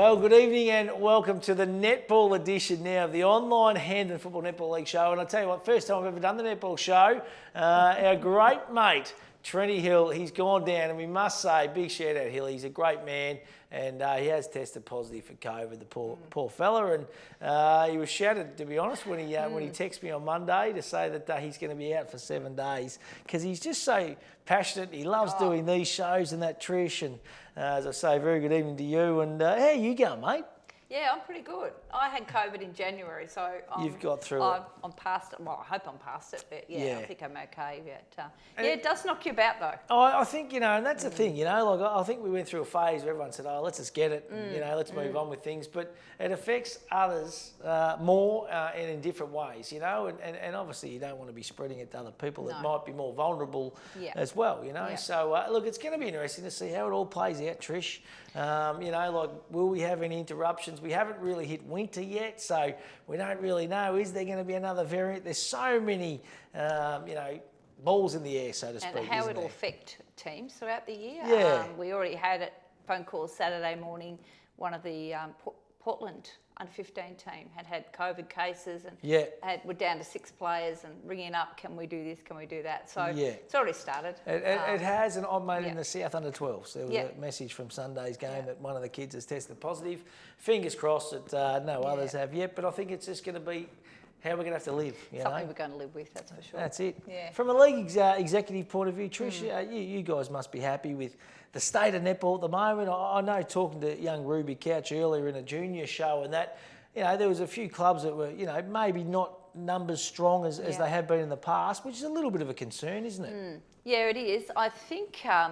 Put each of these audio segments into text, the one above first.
Well, good evening and welcome to the netball edition now of the online Hand and Football Netball League show. And I'll tell you what, first time I've ever done the netball show, our great mate, Trenny Hill, he's gone down, and we must say, big shout out Hill, he's a great man, and he has tested positive for COVID, the poor fella, and he was shattered, to be honest, when he texted me on Monday to say that he's going to be out for 7 days, because he's just so passionate. He loves doing these shows and that, Trish, and as I say, very good evening to you, and how you going, mate? Yeah, I'm pretty good. I had COVID in January, so you've got through it. I'm past it. Well, I hope I'm past it, but yeah. I think I'm okay. But yeah, it does knock you about though. I think, and that's the thing, like I think we went through a phase where everyone said, oh, let's just get it, let's move on with things. But it affects others more and in different ways, and obviously you don't want to be spreading it to other people that might be more vulnerable as well, Yeah. So, look, it's going to be interesting to see how it all plays out, Trish. Will we have any interruptions? We haven't really hit winter yet, so we don't really know. Is there going to be another variant? There's so many, balls in the air, so to speak. And how it'll affect teams throughout the year. Yeah. We already had phone calls Saturday morning. One of the Portland under-15 team had COVID cases and we're down to 6 players and ringing up, can we do this, can we do that? So it's already started. It has, and I've made in the South under-12s. There was a message from Sunday's game that one of the kids has tested positive. Fingers crossed that no others have yet, but I think it's just going to be how we're going to have to live. Something we're going to live with, that's for sure. That's it. Yeah. From a league executive point of view, Trish, you guys must be happy with the state of netball at the moment. I know, talking to young Ruby Couch earlier in a junior show, and that, there was a few clubs that were, maybe not numbers strong as they have been in the past, which is a little bit of a concern, isn't it? Yeah, it is. I think our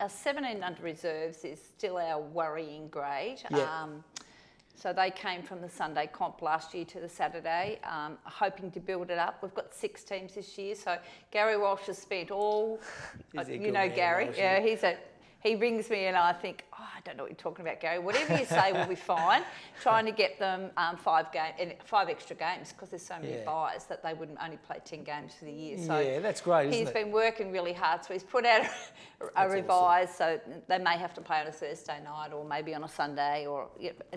17 under reserves is still our worrying grade. Yeah. So they came from the Sunday comp last year to the Saturday, hoping to build it up. We've got 6 teams this year. So Gary Walsh has spent all, Gary. Walsh, Yeah, he rings me and I think, I don't know what you're talking about, Gary. Whatever you say will be fine. Trying to get them 5 extra games, because there's so many buys that they wouldn't only play 10 games for the year. So that's great, isn't it? He's been working really hard. So he's put out a revise, so they may have to play on a Thursday night or maybe on a Sunday, or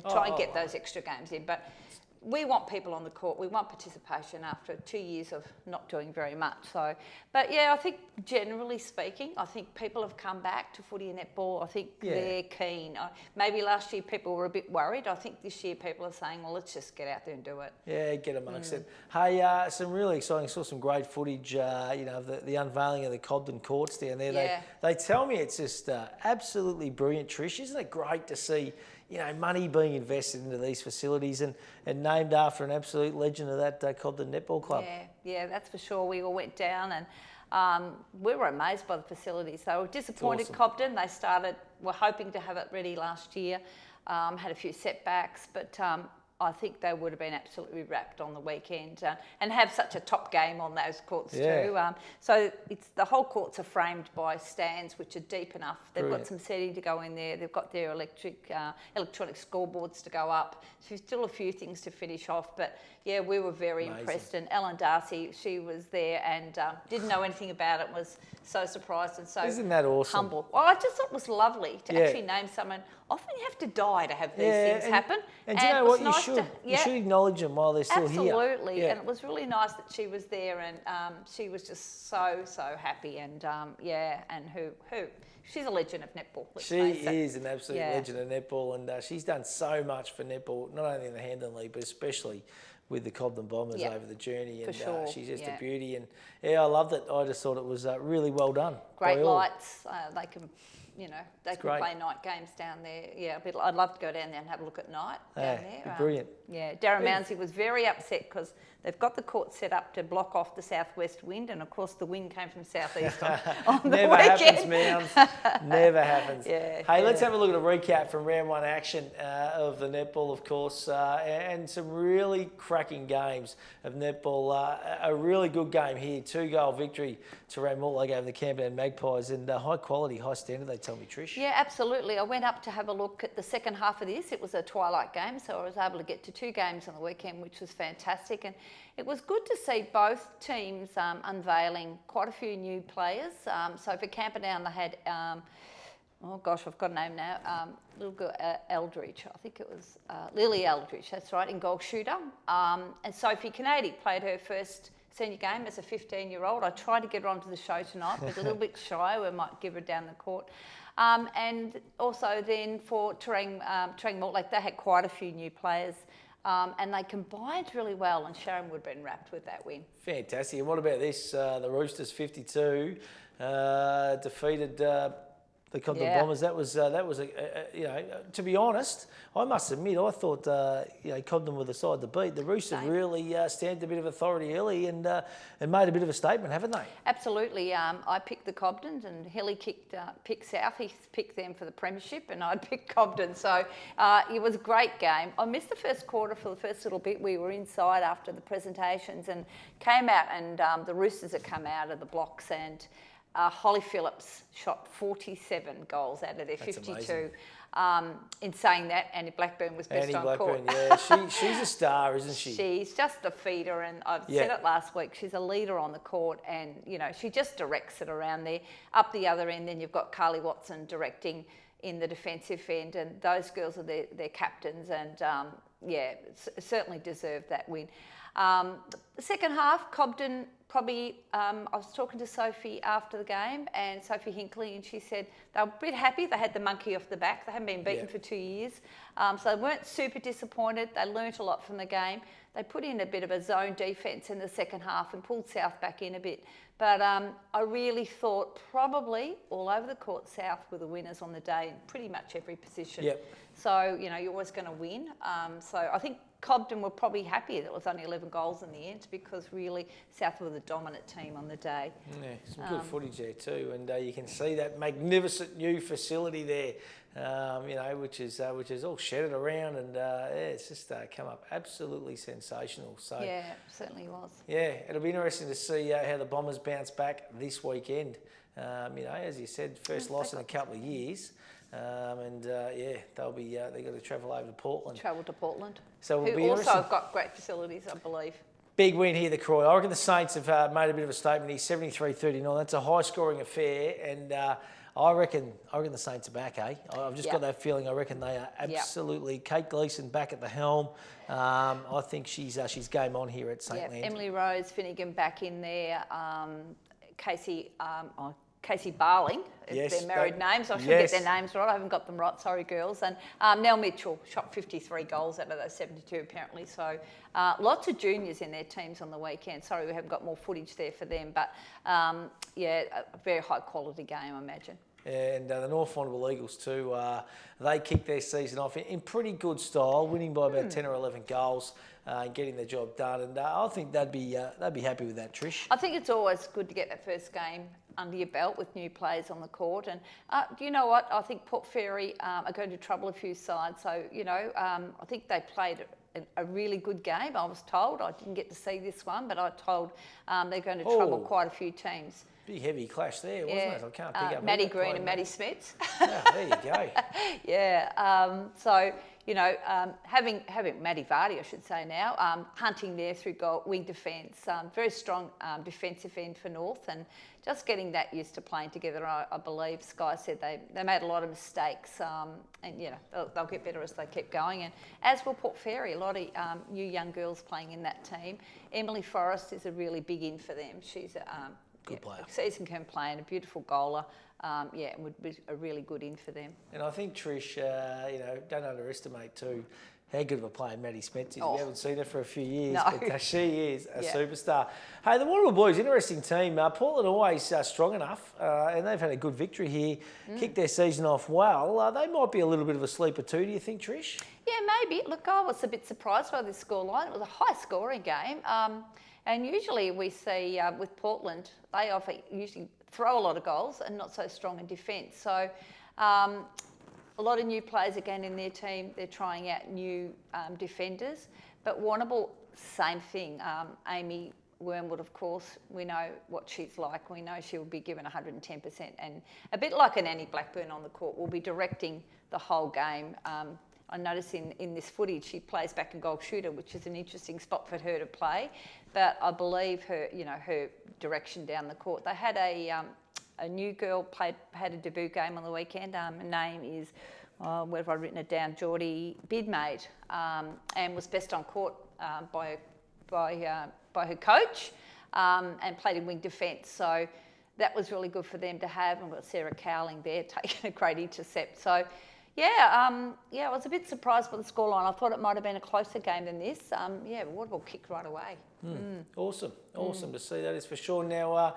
try and get those extra games in. But we want people on the court. We want participation after 2 years of not doing very much. So, but yeah, I think generally speaking, I think people have come back to footy and netball. I think they're keen. Maybe last year people were a bit worried. I think this year people are saying, well, let's just get out there and do it. Yeah, get amongst it. Hey, some really exciting, saw some great footage, of the unveiling of the Cobden courts down there. Yeah. They tell me it's just absolutely brilliant, Trish. Isn't it great to see money being invested into these facilities and named after an absolute legend of that Cobden Netball Club? Yeah, that's for sure. We all went down and we were amazed by the facilities. They were disappointed, Cobden. They were hoping to have it ready last year, had a few setbacks, but I think they would have been absolutely wrapped on the weekend and have such a top game on those courts too. So the whole courts are framed by stands which are deep enough. They've got some seating to go in there. They've got their electronic scoreboards to go up. So still a few things to finish off, but yeah, we were very impressed. And Ellen Darcy, she was there and didn't know anything about it, was so surprised and so Isn't that awesome? Humble. Well, I just thought it was lovely to actually name someone. Often you have to die to have these things happen. And do you know what? You should acknowledge them while they're still here. Absolutely. And it was really nice that she was there, and she was just so happy. And and she's a legend of netball. She is an absolute legend of netball, and she's done so much for netball, not only in the Hendon League, but especially with the Cobden Bombers over the journey. And she's just a beauty. And I loved it. I just thought it was really well done. Great lights. They can they can play night games down there. Yeah, I'd love to go down there and have a look at night down there. Brilliant. Darren Mounsey was very upset because they've got the court set up to block off the southwest wind, and of course the wind came from southeast on the Never weekend. happens, Mounds. Never happens. Hey, let's have a look at a recap from round 1 action of the netball, of course, and some really cracking games of netball. A really good game here, 2-goal victory to Mortlake over the Camden Magpies, and high quality, high standard, they tell me, Trish. Yeah, absolutely. I went up to have a look at the second half of this. It was a twilight game, so I was able to get to 2 games on the weekend, which was fantastic. And it was good to see both teams unveiling quite a few new players. So for Camperdown, they had oh gosh, I've got a name now. Little girl, Eldridge. I think it was Lily Eldridge. That's right, in goal shooter. And Sophie Kennedy played her first senior game as a 15-year-old. I tried to get her onto the show tonight, but a little bit shy. We might give her down the court. And also then for Terang Mortlake, they had quite a few new players. And they combined really well, and Sharon would have been wrapped with that win. Fantastic. And what about this? The Roosters 52 defeated the Cobden Bombers. That was to be honest, I must admit, I thought Cobden were the side to beat. The Roosters really stamped a bit of authority early and made a bit of a statement, haven't they? Absolutely. I picked the Cobdens, and Hilly picked South. He picked them for the premiership, and I'd picked Cobden. So it was a great game. I missed the first quarter for the first little bit. We were inside after the presentations and came out, and the Roosters had come out of the blocks, and Holly Phillips shot 47 goals out of their 52. In saying that, Annie Blackburn was best on court. Yeah, she's a star, isn't she? She's just a feeder, and I've said it last week. She's a leader on the court, and she just directs it around there. Up the other end, then you've got Carly Watson directing in the defensive end, and those girls are their captains, and certainly deserved that win. The second half, Cobden probably, I was talking to Sophie after the game, and Sophie Hinkley, and she said they were a bit happy. They had the monkey off the back. They hadn't been beaten for 2 years. So they weren't super disappointed. They learnt a lot from the game. They put in a bit of a zone defence in the second half and pulled South back in a bit. But I really thought probably all over the court, South were the winners on the day in pretty much every position. Yep. So, you're always going to win. So I think Cobden were probably happy that it was only 11 goals in the end, because really South were the dominant team on the day. Yeah, some good footage there too, and you can see that magnificent new facility there, which is all shedded around, and it's just come up absolutely sensational. So yeah, it certainly was. Yeah, it'll be interesting to see how the Bombers bounce back this weekend. As you said, first loss in a couple of years. They'll be. They've got to travel over to Portland. Travel to Portland. So we'll be also have got great facilities, I believe. Big win here, the Croy. I reckon the Saints have made a bit of a statement here. 73-39. That's a high-scoring affair, and I reckon the Saints are back. I've just got that feeling. I reckon they are absolutely. Kate Gleeson back at the helm. I think she's game on here at St. Leonard. Emily Rose Finnegan back in there. Casey Barling, their married names. I should get their names right. I haven't got them right. Sorry, girls. And Nell Mitchell shot 53 goals out of those 72, apparently. So lots of juniors in their teams on the weekend. Sorry, we haven't got more footage there for them. But, a very high-quality game, I imagine. And the North Wonderville Eagles too, they kicked their season off in pretty good style, winning by about 10 or 11 goals. Getting the job done, and I think they'd be happy with that, Trish. I think it's always good to get that first game under your belt with new players on the court, and do you know what? I think Port Fairy are going to trouble a few sides, so I think they played a really good game. I was told, I didn't get to see this one, but I told they're going to trouble quite a few teams. Big heavy clash there, wasn't it? I can't pick up. Maddie Green and Maddie Smith. There you go. Having Maddie Vardy, I should say now, hunting there through wing defence, very strong defensive end for North, and just getting that used to playing together. I believe Sky said they made a lot of mistakes, and they'll get better as they keep going. And as will Port Fairy, a lot of new young girls playing in that team. Emily Forrest is a really big in for them. She's good player. Season can play and a beautiful goaler. It would be a really good in for them. And I think Trish, don't underestimate too how good of a player Maddie Smith is. We haven't seen her for a few years, but she is a superstar. Hey, the Waterville boys, interesting team. Portland always strong enough, and they've had a good victory here. Kicked their season off well. They might be a little bit of a sleeper too. Do you think, Trish? Yeah, maybe. Look, I was a bit surprised by this scoreline. It was a high-scoring game. And usually we see with Portland, they usually throw a lot of goals and not so strong in defence. So a lot of new players again in their team. They're trying out new defenders. But Warrnambool, same thing. Amy Wormwood, of course, we know what she's like. We know she will be given 110%. And a bit like an Annie Blackburn on the court, will be directing the whole game. I notice in this footage she plays back and goal shooter, which is an interesting spot for her to play. But I believe her, her direction down the court. They had a a new girl had a debut game on the weekend. Her name is, where have I written it down? Geordie Bidmaid, and was best on court by her coach, and played in wing defence. So that was really good for them to have. And we've got Sarah Cowling there taking a great intercept. So I was a bit surprised by the scoreline. I thought it might have been a closer game than this. Waterville kicked right away. Awesome to see, that is for sure. Now,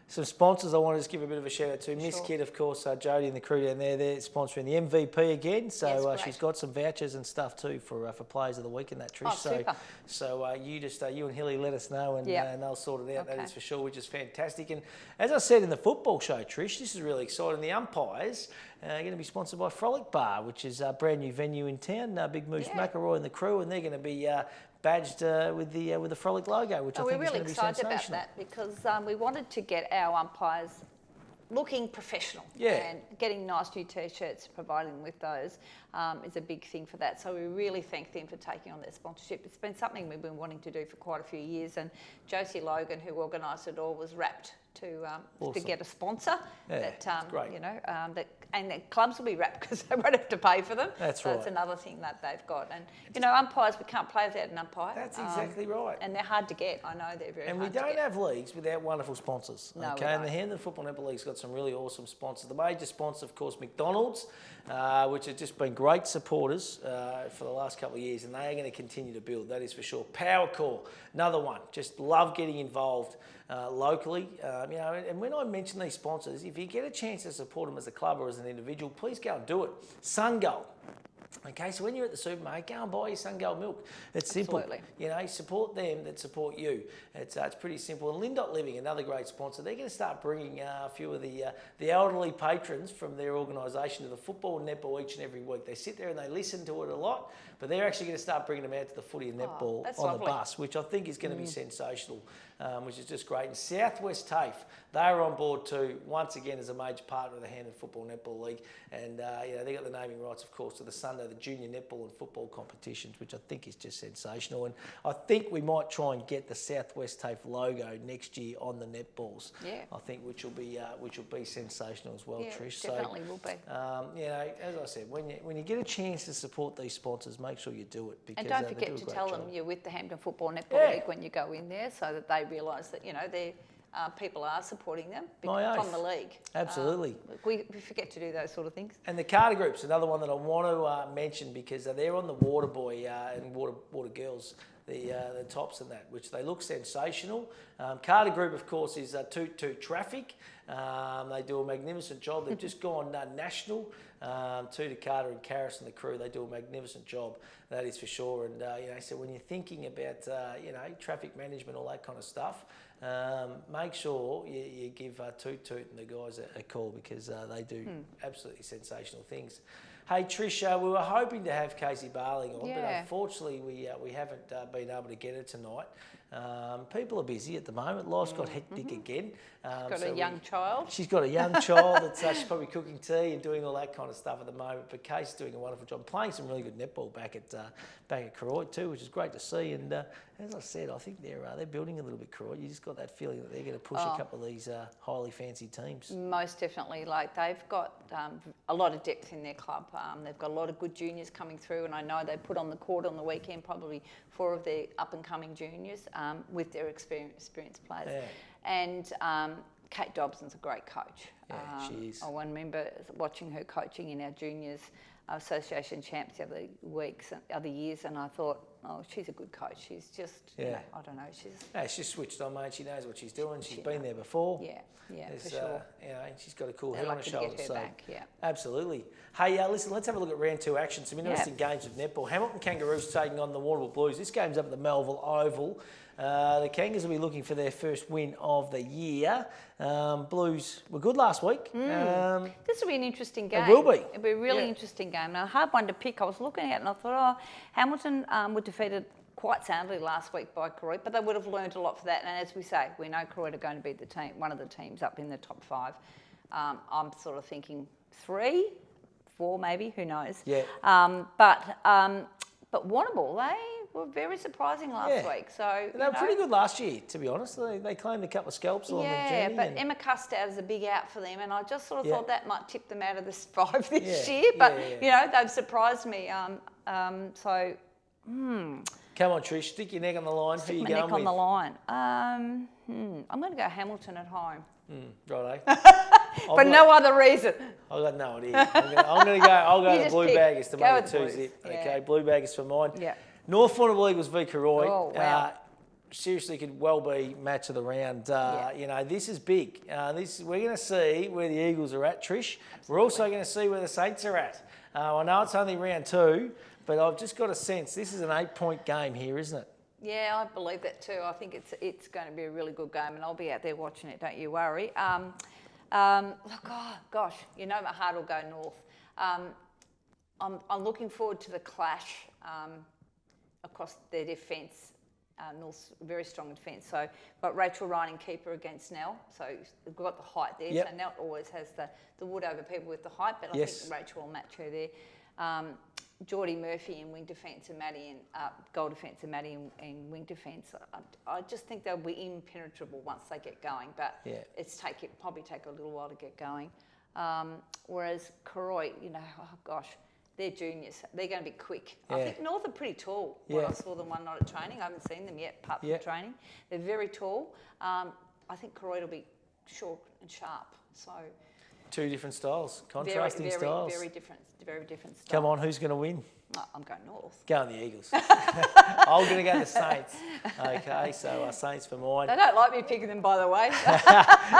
some sponsors I want to just give a bit of a shout out to. Miss Kid, of course, Jodie and the crew down there, they're sponsoring the MVP again. So she's got some vouchers and stuff too for Players of the Week and that, Trish. Super. So you and Hilly let us know and they'll sort it out. Okay. That is for sure, which is fantastic. And as I said in the football show, Trish, this is really exciting. The umpires are going to be sponsored by Frolic Bar, which is a brand new venue in town. Big Moose McElroy and the crew, and they're going to be badged with the Frolic logo, which I think is going to be sensational. We're really excited about that because we wanted to get our umpires looking professional, and getting nice new T-shirts, providing with those is a big thing for that. So we really thank them for taking on that sponsorship. It's been something we've been wanting to do for quite a few years, and Josie Logan, who organised it all, was rapt to get a sponsor. Great. And the clubs will be wrapped because they won't have to pay for them. That's so right. That's another thing that they've got. And umpires, we can't play without an umpire. That's exactly right. And they're hard to get. I know they're very hard to get. And we don't have leagues without wonderful sponsors. No, okay, and the Hendon Football Netball League's got some really awesome sponsors. The major sponsor, of course, McDonald's, which have just been great supporters for the last couple of years, and they are going to continue to build. That is for sure. PowerCore, another one. Just love getting involved locally. And when I mention these sponsors, if you get a chance to support them as a club or as an individual, please go and do it. SunGold. Okay, so when you're at the supermarket, go and buy your SunGold milk. It's simple. Absolutely. Support them that support you. It's pretty simple. And Lindot Living, another great sponsor, they're going to start bringing a few of the elderly patrons from their organisation to the football and netball each and every week. They sit there and they listen to it a lot, but they're actually going to start bringing them out to the footy and netball on the bus, which I think is going to be sensational, which is just great. And Southwest TAFE, they're on board too, once again as a major partner of the Hendon Football Netball League. And they got the naming rights, of course, to the Sunday, the junior netball and football competitions, which I think is just sensational. And I think we might try and get the Southwest TAFE logo next year on the netballs. Yeah. I think which will be sensational as well, Trish. Definitely will be. As I said, when you get a chance to support these sponsors, make sure you do it. Because, and don't forget to tell them you're with the Hampton Football Netball League when you go in there, so that they realise that people are supporting them from the league. Absolutely. We forget to do those sort of things. And the Carter Group's another one that I want to mention because they're on the Water Boy and Water Girls, the tops and that, which they look sensational. Carter Group, of course, is Toot Toot Traffic. They do a magnificent job. They've just gone national. Tutor Carter and Karis and the crew, they do a magnificent job, that is for sure. And so when you're thinking about traffic management, all that kind of stuff, make sure you give Toot Toot and the guys a call because they do absolutely sensational things. Hey Trish, we were hoping to have Casey Barling on, but unfortunately we haven't been able to get her tonight. People are busy at the moment. Life's got hectic again. She's got a young child. She's got a young child. She's probably cooking tea and doing all that kind of stuff at the moment. But Casey's doing a wonderful job, playing some really good netball back at Koroit too, which is great to see. And as I said, I think they're building a little bit Koroit. You just got that feeling that they're going to push a couple of these highly fancy teams. Most definitely. Like they've got a lot of depth in their club. They've got a lot of good juniors coming through, and I know they put on the court on the weekend probably 4 of their up-and-coming juniors with their experienced players. Yeah. And Kate Dobson's a great coach. Yeah, she is. I remember watching her coaching in our juniors association champs the other years, and I thought, oh, she's a good coach. She's just, I don't know, she's switched on, mate. She knows what she's doing. She's been there before. Yeah, for sure. She's got a cool head on her shoulders. Get her back, absolutely. Hey, listen, let's have a look at round 2 action. Some interesting games of netball. Hamilton Kangaroos taking on the Waterville Blues. This game's up at the Melville Oval. The Kangas will be looking for their first win of the year. Blues were good last week. This will be an interesting game. It will be. It'll be a really interesting game. Now, a hard one to pick. I was looking at it and I thought, Hamilton were defeated quite soundly last week by Koroit, but they would have learned a lot for that. And as we say, we know Koroit are going to be one of the teams up in the top 5. I'm sort of thinking 3, 4 maybe, who knows. Yeah. But Waterville, were very surprising last week. So they were pretty good last year, to be honest. They claimed a couple of scalps along the journey. Yeah, but Emma Custow is a big out for them, and I just sort of thought that might tip them out of the 5 this year. But they've surprised me. So. Come on, Trish, stick your neck on the line. Who are you going with? Stick my neck on the line. I'm going to go Hamilton at home. Righto. For no other reason. I've got no idea. I'm going to go. I'll go to Blue Baggers to make it 2-zip. Yeah. Okay, Blue Baggers for mine. Yeah. North Warrnambool Eagles v Karoy. Oh, wow. Seriously, could well be match of the round. This is big. We're going to see where the Eagles are at, Trish. We're also going to see where the Saints are at. I know it's only round 2, but I've just got a sense this is an 8-point game here, isn't it? Yeah, I believe that too. I think it's going to be a really good game, and I'll be out there watching it. Don't you worry. Gosh, my heart will go north. I'm looking forward to the clash across their defence. North's very strong defence. So, got Rachel Ryan keeper against Nell. So we've got the height there. Yep. So Nell always has the wood over people with the height, but I think Rachel will match her there. Geordie Murphy in wing defence and Maddie in goal defence and Maddie in wing defence. I just think they'll be impenetrable once they get going, but probably take a little while to get going. Whereas Karoy, they're juniors. They're going to be quick. Yeah. I think North are pretty tall. When I saw them one night at training, I haven't seen them yet apart from training. They're very tall. I think Karoy will be short and sharp. So. 2 different styles, contrasting styles. Very different styles. Come on, who's going to win? Oh, I'm going North. Going the Eagles. I'm going to go the Saints. Okay, so Saints for mine. They don't like me picking them, by the way.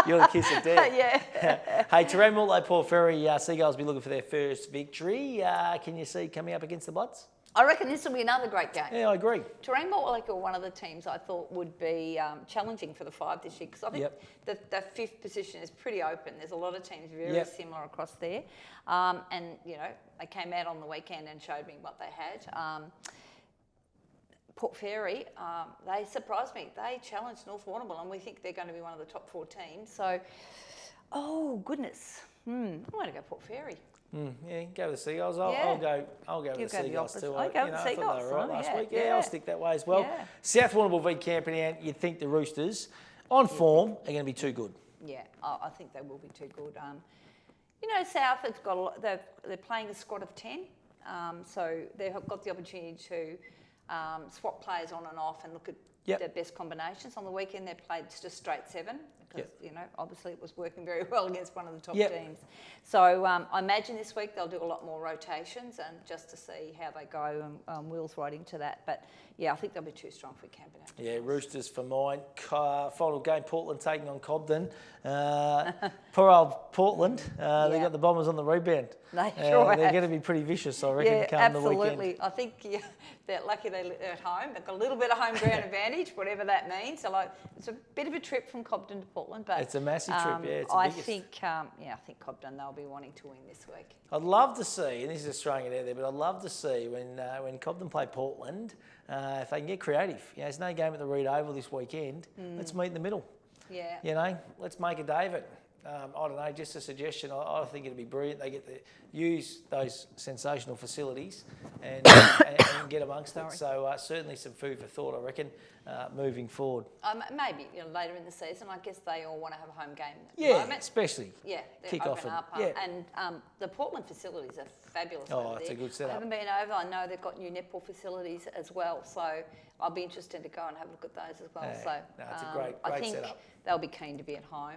You're the kiss of death. Yeah. Hey, Terrain Mortlake, Port Fairy, Seagulls be looking for their first victory. Can you see coming up against the Bloods? I reckon this will be another great game. Yeah, I agree. Terrain Mortlake are one of the teams I thought would be challenging for the 5 this year, because I think the 5th position is pretty open. There's a lot of teams very similar across there. They came out on the weekend and showed me what they had. Port Fairy, they surprised me. They challenged North Warrnambool, and we think they're going to be one of the top 4 teams. So, I'm going to go Port Fairy. Go with the Seagulls. I'll go with the Seagulls too. I go with the Seagulls. I thought they were right last week. I'll stick that way as well. Yeah. South Warrnambool v Camperdown. You'd think the Roosters, on form, are going to be too good. Yeah, I think they will be too good. South has got they're playing a squad of 10, so they've got the opportunity to swap players on and off and look at their best combinations. On the weekend, they played just straight 7. Because, obviously it was working very well against one of the top teams. So I imagine this week they'll do a lot more rotations and just to see how they go, and Will's right into that. But, I think they'll be too strong for Camperdown. Yeah, Roosters for mine. Final game, Portland taking on Cobden. Poor old Portland. They got the Bombers on the rebound. They sure have. They're going to be pretty vicious, I reckon, come the weekend. Absolutely. I think they're lucky they're at home. They've got a little bit of home ground advantage, whatever that means. So, it's a bit of a trip from Cobden to Portland, but it's a massive trip. It's the biggest. I think Cobden they'll be wanting to win this week. I'd love to see, and this is just throwing it out there, but I'd love to see when Cobden play Portland, if they can get creative. There's no game at the Reed Oval this weekend. Let's meet in the middle. Yeah. Let's make a day of it. I don't know, just a suggestion. I think it'd be brilliant. They get to use those sensational facilities and get amongst it. So certainly some food for thought, I reckon, moving forward. Maybe later in the season, I guess they all want to have a home game at the moment. Especially. Yeah, kick off up. And the Portland facilities are fabulous. Oh, it's a good setup. I haven't been over. I know they've got new netball facilities as well. So I'll be interested to go and have a look at those as well. It's a great I think setup. They'll be keen to be at home.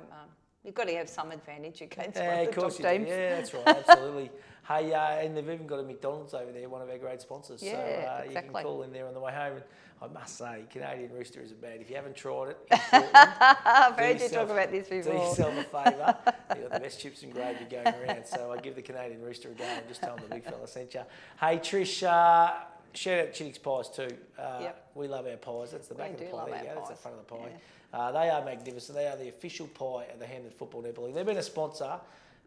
You've got to have some advantage against one of the top teams. Yeah, that's right, absolutely. Hey, and they've even got a McDonald's over there, one of our great sponsors. Yeah, so exactly. You can call in there on the way home. And I must say, Canadian Rooster isn't bad. If you haven't tried it, I've heard you talk about this before. Do yourself a favour. You've got the best chips and gravy going around. So I give the Canadian Rooster a go and just tell them the big fella sent you. Hey, Trish, shout out Chick's Pies too. We love our pies. That's the back of the pie. There you go. That's the front of the pie. Yeah. They are magnificent. They are the official pie of the Hamden Football Netball League. They've been a sponsor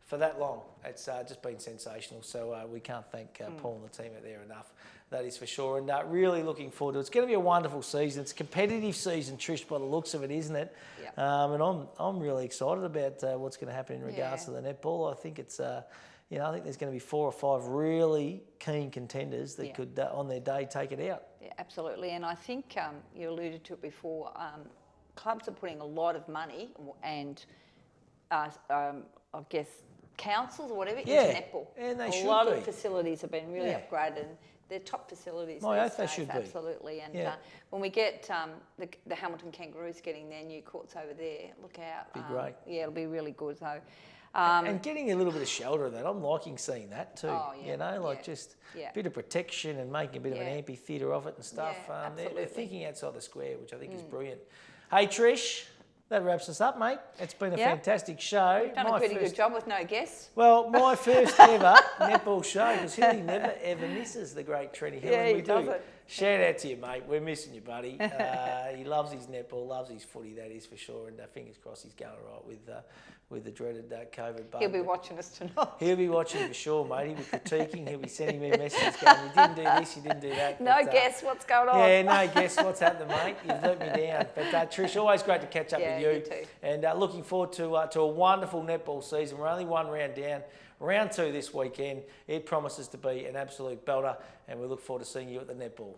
for that long. It's just been sensational. So we can't thank Paul and the team out there enough. That is for sure. And really looking forward to it. It's going to be a wonderful season. It's a competitive season, Trish, by the looks of it, isn't it? And I'm really excited about what's going to happen in regards to the netball. I think it's I think there's going to be 4 or 5 really keen contenders that could, on their day, take it out. Yeah, absolutely. And I think you alluded to it before. Clubs are putting a lot of money and, I guess, councils or whatever into netball. And they a should lot be. of facilities have been really upgraded. And they're top facilities. My these oath, they days, should be. absolutely. And when we get the Hamilton Kangaroos getting their new courts over there, look out. Be great. Yeah, it'll be really good. So. And getting a little bit of shelter in that, I'm liking seeing that too. Oh, yeah. Just a bit of protection and making a bit of an amphitheatre of it and stuff. They're thinking outside the square, which I think is brilliant. Hey Trish, that wraps us up, mate. It's been a fantastic show. We've done a pretty good job with no guests. Well, my first ever netball show, because Hilly never ever misses the great Trenny Hill. Yeah, and he does it. Shout out to you, mate. We're missing you, buddy. He loves his netball, loves his footy, that is for sure. And fingers crossed he's going right with the dreaded COVID bug. He'll be watching us tonight. He'll be watching for sure, mate. He'll be critiquing. He'll be sending me messages going, you didn't do this, you didn't do that. No guess what's going on. Yeah, no guess what's happening, mate. You've let me down. But Trish, always great to catch up with you. You too. And looking forward to a wonderful netball season. We're only 1 round down. Round 2 this weekend. It promises to be an absolute belter, and we look forward to seeing you at the netball.